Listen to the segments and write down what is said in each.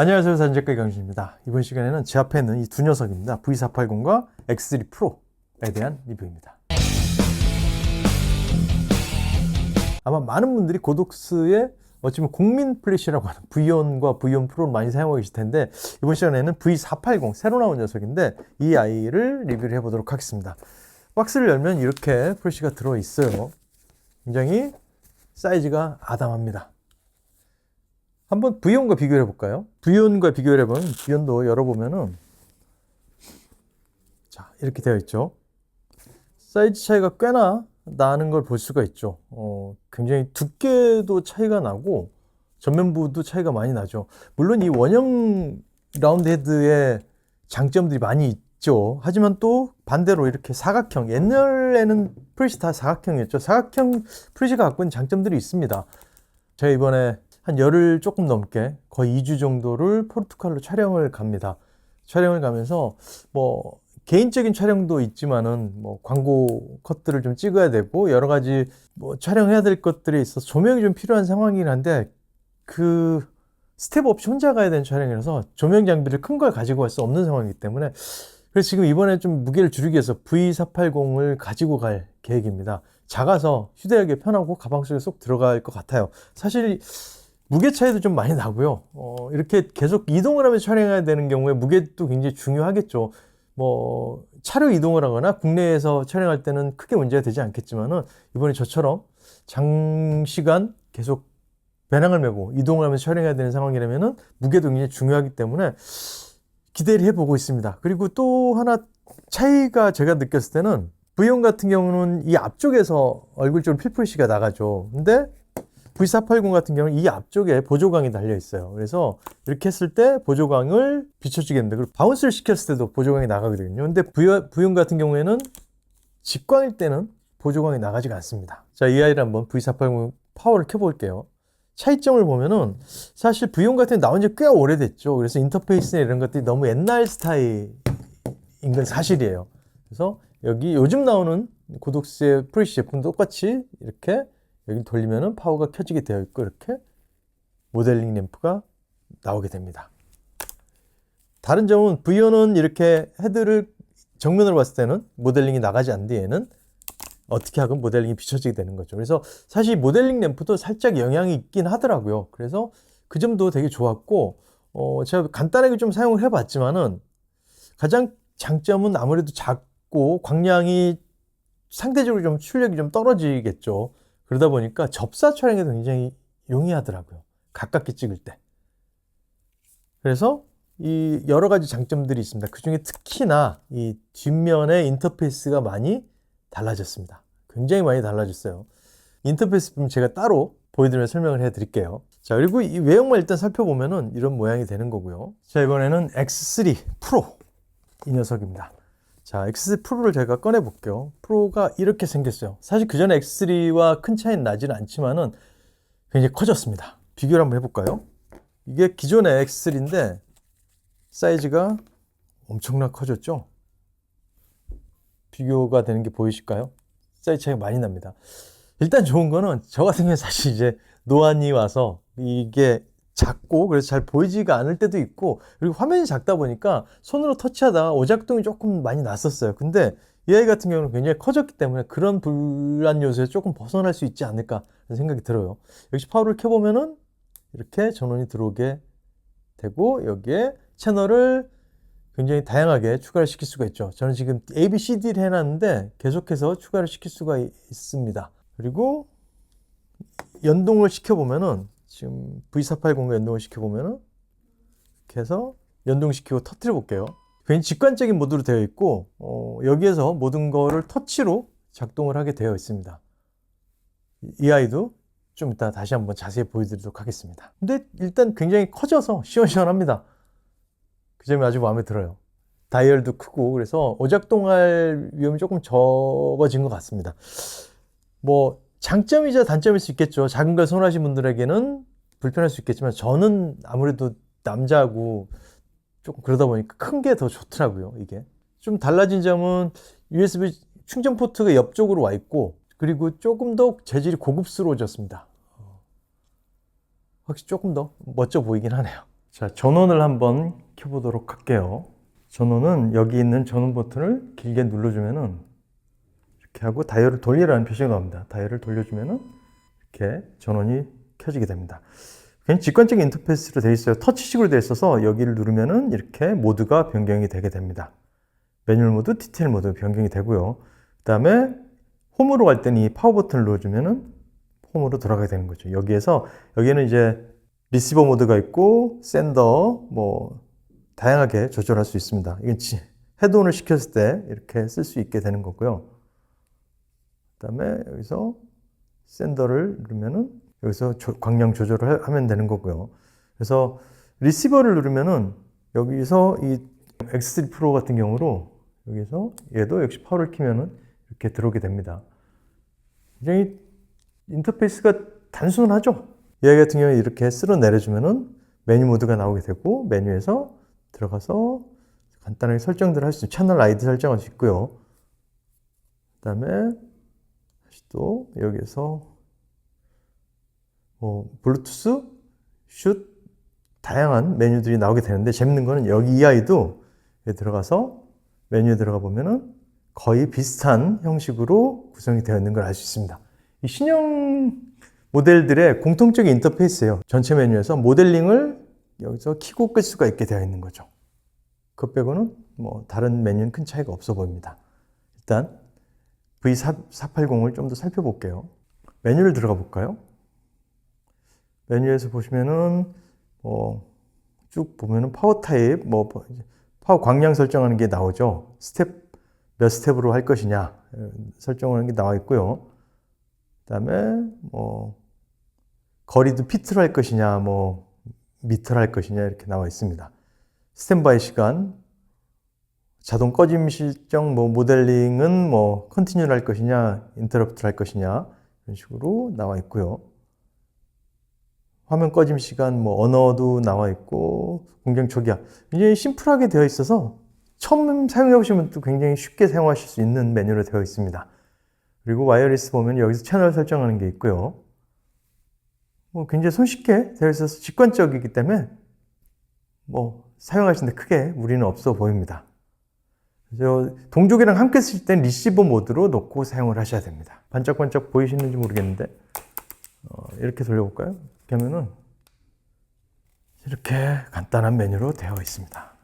안녕하세요. 사진작가 이강준입니다. 이번 시간에는 제 앞에 있는 이 두 녀석입니다. V480과 X3 프로에 대한 리뷰입니다. 아마 많은 분들이 고독스의 어찌보면 국민 플래시라고 하는 V1과 V1 프로를 많이 사용하고 계실 텐데, 이번 시간에는 V480 새로 나온 녀석인데 이 아이를 리뷰를 해보도록 하겠습니다. 박스를 열면 이렇게 플래시가 들어있어요. 굉장히 사이즈가 아담합니다. 한번 V1과 비교를 해볼까요? V1과 비교를 해보면 V1도 열어보면은 자, 이렇게 되어 있죠. 사이즈 차이가 꽤나 나는 걸 볼 수가 있죠. 굉장히 두께도 차이가 나고 전면부도 차이가 많이 나죠. 물론 이 원형 라운드 헤드의 장점들이 많이 있죠. 하지만 또 반대로 이렇게 사각형, 옛날에는 프레시 다 사각형이었죠. 사각형 프레시가 갖고 있는 장점들이 있습니다. 제가 이번에 한 열흘 조금 넘게 거의 2주 정도를 포르투갈로 촬영을 갑니다. 촬영을 가면서 뭐 개인적인 촬영도 있지만은 뭐 광고 컷들을 좀 찍어야 되고 여러 가지 뭐 촬영해야 될 것들이 있어서 조명이 좀 필요한 상황이긴 한데 그 스텝 없이 혼자 가야 되는 촬영이라서 조명 장비를 큰 걸 가지고 갈 수 없는 상황이기 때문에, 그래서 지금 이번에 좀 무게를 줄이기 위해서 V480을 가지고 갈 계획입니다. 작아서 휴대하기 편하고 가방 속에 쏙 들어갈 것 같아요. 사실 무게 차이도 좀 많이 나고요. 이렇게 계속 이동을 하면서 촬영해야 되는 경우에 무게도 굉장히 중요하겠죠. 뭐 차로 이동을 하거나 국내에서 촬영할 때는 크게 문제가 되지 않겠지만은, 이번에 저처럼 장시간 계속 배낭을 메고 이동을 하면서 촬영해야 되는 상황이라면은 무게도 굉장히 중요하기 때문에 기대를 해보고 있습니다. 그리고 또 하나 차이가 제가 느꼈을 때는 V1 같은 경우는 이 앞쪽에서 얼굴 쪽으로 필프레시가 나가죠. 근데 V480 같은 경우는 이 앞쪽에 보조광이 달려 있어요. 그래서 이렇게 했을 때 보조광을 비춰주게 됩니다. 그리고 바운스를 시켰을 때도 보조광이 나가거든요. 근데 V1 같은 경우에는 직광일 때는 보조광이 나가지가 않습니다. 자, 이 아이를 한번 V480 파워를 켜볼게요. 차이점을 보면은 사실 V1 같은 게 나온 지 꽤 오래됐죠. 그래서 인터페이스나 이런 것들이 너무 옛날 스타일인 건 사실이에요. 그래서 여기 요즘 나오는 고독스의 프레시 제품도 똑같이 이렇게 여기 돌리면은 파워가 켜지게 되어 있고 이렇게 모델링 램프가 나오게 됩니다. 다른 점은 V1은 이렇게 헤드를 정면으로 봤을 때는 모델링이 나가지 않는 뒤에는 어떻게 하건 모델링이 비춰지게 되는 거죠. 그래서 사실 모델링 램프도 살짝 영향이 있긴 하더라고요. 그래서 그 점도 되게 좋았고, 제가 간단하게 좀 사용을 해봤지만은 가장 장점은 아무래도 작고 광량이 상대적으로 좀 출력이 좀 떨어지겠죠. 그러다 보니까 접사 촬영에도 굉장히 용이하더라고요. 가깝게 찍을 때. 그래서 이 여러 가지 장점들이 있습니다. 그 중에 특히나 이 뒷면의 인터페이스가 많이 달라졌습니다. 굉장히 많이 달라졌어요. 인터페이스 부분 제가 따로 보여드리면서 설명을 해드릴게요. 자, 그리고 이 외형만 일단 살펴보면은 이런 모양이 되는 거고요. 자, 이번에는 X3 프로 이 녀석입니다. 자, X3 프로를 제가 꺼내 볼게요. 프로가 이렇게 생겼어요. 사실 그 전에 X3와 큰 차이는 나지는 않지만은 굉장히 커졌습니다. 비교를 한번 해볼까요? 이게 기존의 X3인데 사이즈가 엄청나게 커졌죠? 비교가 되는 게 보이실까요? 사이즈 차이가 많이 납니다. 일단 좋은 거는 저 같은 경우에 사실 이제 노안이 와서 이게 작고 그래서 잘 보이지가 않을 때도 있고, 그리고 화면이 작다 보니까 손으로 터치하다가 오작동이 조금 많이 났었어요. 근데 이 아이 같은 경우는 굉장히 커졌기 때문에 그런 불안 요소에서 조금 벗어날 수 있지 않을까 하는 생각이 들어요. 역시 파워를 켜보면은 이렇게 전원이 들어오게 되고 여기에 채널을 굉장히 다양하게 추가를 시킬 수가 있죠. 저는 지금 A, B, C, D를 해놨는데 계속해서 추가를 시킬 수가 있습니다. 그리고 연동을 시켜보면은 지금 V480과 연동을 시켜보면은 이렇게 해서 연동시키고 터뜨려 볼게요. 굉장히 직관적인 모드로 되어 있고 여기에서 모든 거를 터치로 작동을 하게 되어 있습니다. 이 아이도 좀 이따 다시 한번 자세히 보여드리도록 하겠습니다. 근데 일단 굉장히 커져서 시원시원합니다. 그 점이 아주 마음에 들어요. 다이얼도 크고 그래서 오작동할 위험이 조금 적어진 것 같습니다. 뭐 장점이자 단점일 수 있겠죠. 작은 걸 선호하시는 분들에게는 불편할 수 있겠지만 저는 아무래도 남자고 조금 그러다 보니까 큰 게 더 좋더라고요. 이게 좀 달라진 점은 USB 충전 포트가 옆쪽으로 와 있고, 그리고 조금 더 재질이 고급스러워졌습니다. 확실히 조금 더 멋져 보이긴 하네요. 자, 전원을 한번 켜보도록 할게요. 전원은 여기 있는 전원 버튼을 길게 눌러주면은 이렇게 하고 다이얼을 돌리라는 표시가 나옵니다. 다이얼을 돌려주면은 이렇게 전원이 켜지게 됩니다. 그냥 직관적인 인터페이스로 되어 있어요. 터치식으로 되어 있어서 여기를 누르면은 이렇게 모드가 변경이 되게 됩니다. 매뉴얼 모드, 디테일 모드 변경이 되고요. 그 다음에 홈으로 갈 때는 이 파워 버튼을 눌러주면은 홈으로 돌아가게 되는 거죠. 여기에는 이제 리시버 모드가 있고 샌더 뭐 다양하게 조절할 수 있습니다. 이건 헤드온을 시켰을 때 이렇게 쓸 수 있게 되는 거고요. 그 다음에 여기서 샌더를 누르면은 여기서 광량 조절을 하면 되는 거고요. 그래서 리시버를 누르면은 여기서 이 X3 프로 같은 경우로 여기서 얘도 역시 파워를 키면은 이렇게 들어오게 됩니다. 굉장히 인터페이스가 단순하죠? 얘 같은 경우에 이렇게 쓸어 내려주면은 메뉴 모드가 나오게 되고 메뉴에서 들어가서 간단하게 설정들을 할 수 있고 채널 아이디 설정할 수 있고요. 그 다음에 다시 또 여기에서 블루투스, 슛 다양한 메뉴들이 나오게 되는데 재밌는 거는 여기 이 아이도 들어가서 메뉴에 들어가 보면은 거의 비슷한 형식으로 구성이 되어 있는 걸 알 수 있습니다. 이 신형 모델들의 공통적인 인터페이스예요. 전체 메뉴에서 모델링을 여기서 키고 끌 수가 있게 되어 있는 거죠. 그것 빼고는 뭐 다른 메뉴는 큰 차이가 없어 보입니다. 일단 V480을 좀 더 살펴볼게요. 메뉴를 들어가 볼까요? 메뉴에서 보시면은 쭉 보면은 파워 타입, 파워 광량 설정하는 게 나오죠. 몇 스텝으로 할 것이냐 설정하는 게 나와 있고요. 그다음에 거리도 피트로 할 것이냐, 미터로 할 것이냐 이렇게 나와 있습니다. 스탠바이 시간, 자동 꺼짐 실정, 모델링은 컨티뉴를 할 것이냐, 인터럽트를 할 것이냐 이런 식으로 나와 있고요. 화면 꺼짐 시간, 언어도 나와 있고 공정 초기화 굉장히 심플하게 되어 있어서 처음 사용해 보시면 또 굉장히 쉽게 사용하실 수 있는 메뉴로 되어 있습니다. 그리고 와이어리스 보면 여기서 채널 설정하는 게 있고요. 굉장히 손쉽게 되어 있어서 직관적이기 때문에 사용하시는데 크게 무리는 없어 보입니다. 그래서 동족이랑 함께 쓸 땐 리시버 모드로 놓고 사용을 하셔야 됩니다. 반짝반짝 보이시는지 모르겠는데 이렇게 돌려볼까요? 이렇게 하면은 이렇게 간단한 메뉴로 되어 있습니다.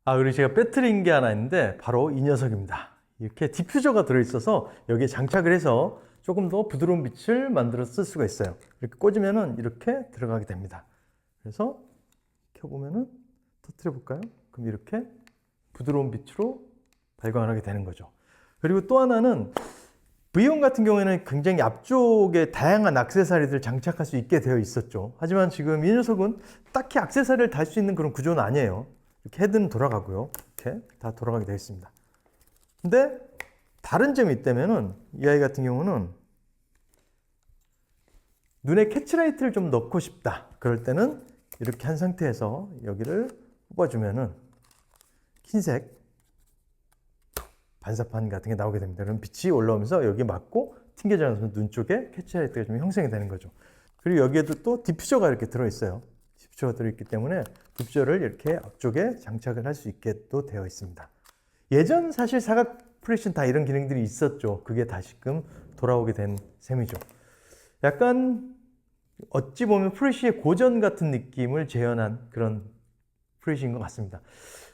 그리고 제가 빼뜨린 게 하나 있는데 바로 이 녀석입니다. 이렇게 디퓨저가 들어있어서 여기에 장착을 해서 조금 더 부드러운 빛을 만들어 쓸 수가 있어요. 이렇게 꽂으면은 이렇게 들어가게 됩니다. 그래서 켜보면은 터뜨려 볼까요? 그럼 이렇게 부드러운 빛으로 발광을 하게 되는 거죠. 그리고 또 하나는 V온 같은 경우에는 굉장히 앞쪽에 다양한 액세서리들을 장착할 수 있게 되어 있었죠. 하지만 지금 이 녀석은 딱히 액세서리를 달 수 있는 그런 구조는 아니에요. 이렇게 헤드는 돌아가고요. 이렇게 다 돌아가게 되어 있습니다. 근데 다른 점이 있다면은 이 아이 같은 경우는 눈에 캐치라이트를 좀 넣고 싶다. 그럴 때는 이렇게 한 상태에서 여기를 뽑아주면은 흰색 반사판 같은 게 나오게 됩니다. 그럼 빛이 올라오면서 여기 맞고 튕겨져 나서 눈 쪽에 캐치라이트가 좀 형성이 되는 거죠. 그리고 여기에도 또 디퓨저가 이렇게 들어있어요. 디퓨저가 들어있기 때문에 디퓨저를 이렇게 앞쪽에 장착을 할 수 있게 또 되어 있습니다. 예전 사실 사각 프레시는 다 이런 기능들이 있었죠. 그게 다시금 돌아오게 된 셈이죠. 약간 어찌 보면 프레시의 고전 같은 느낌을 재현한 그런 프레시인 것 같습니다.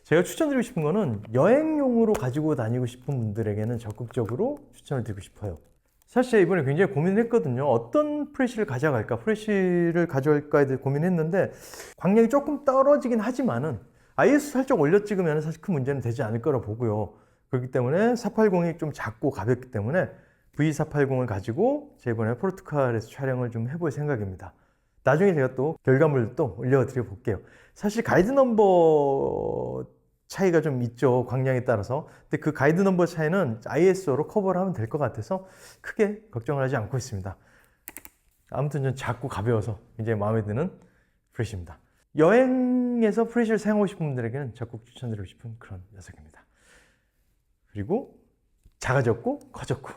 제가 추천드리고 싶은 거는 여행용으로 가지고 다니고 싶은 분들에게는 적극적으로 추천을 드리고 싶어요. 사실 제가 이번에 굉장히 고민을 했거든요. 어떤 프레시를 가져갈까? 프레시를 가져갈까에 대해 고민했는데 광량이 조금 떨어지긴 하지만은 ISO 살짝 올려 찍으면 사실 큰 문제는 되지 않을 거라 보고요. 그렇기 때문에 480이 좀 작고 가볍기 때문에 V480을 가지고 제가 이번에 포르투갈에서 촬영을 좀 해볼 생각입니다. 나중에 제가 또 결과물도 올려드려 볼게요. 사실 가이드 넘버 차이가 좀 있죠. 광량에 따라서. 근데 그 가이드 넘버 차이는 ISO로 커버를 하면 될 것 같아서 크게 걱정을 하지 않고 있습니다. 아무튼 전 작고 가벼워서 굉장히 마음에 드는 프레시입니다. 여행에서 프레시를 사용하고 싶은 분들에게는 적극 추천드리고 싶은 그런 녀석입니다. 그리고 작아졌고 커졌고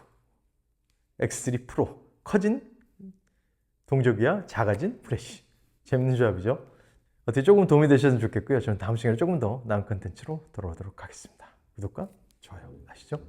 X3 프로 커진 동족이야 작아진 프레쉬. 재밌는 조합이죠. 어떻게 조금 도움이 되셨으면 좋겠고요. 저는 다음 시간에 조금 더 나은 컨텐츠로 돌아오도록 하겠습니다. 구독과 좋아요 하시죠.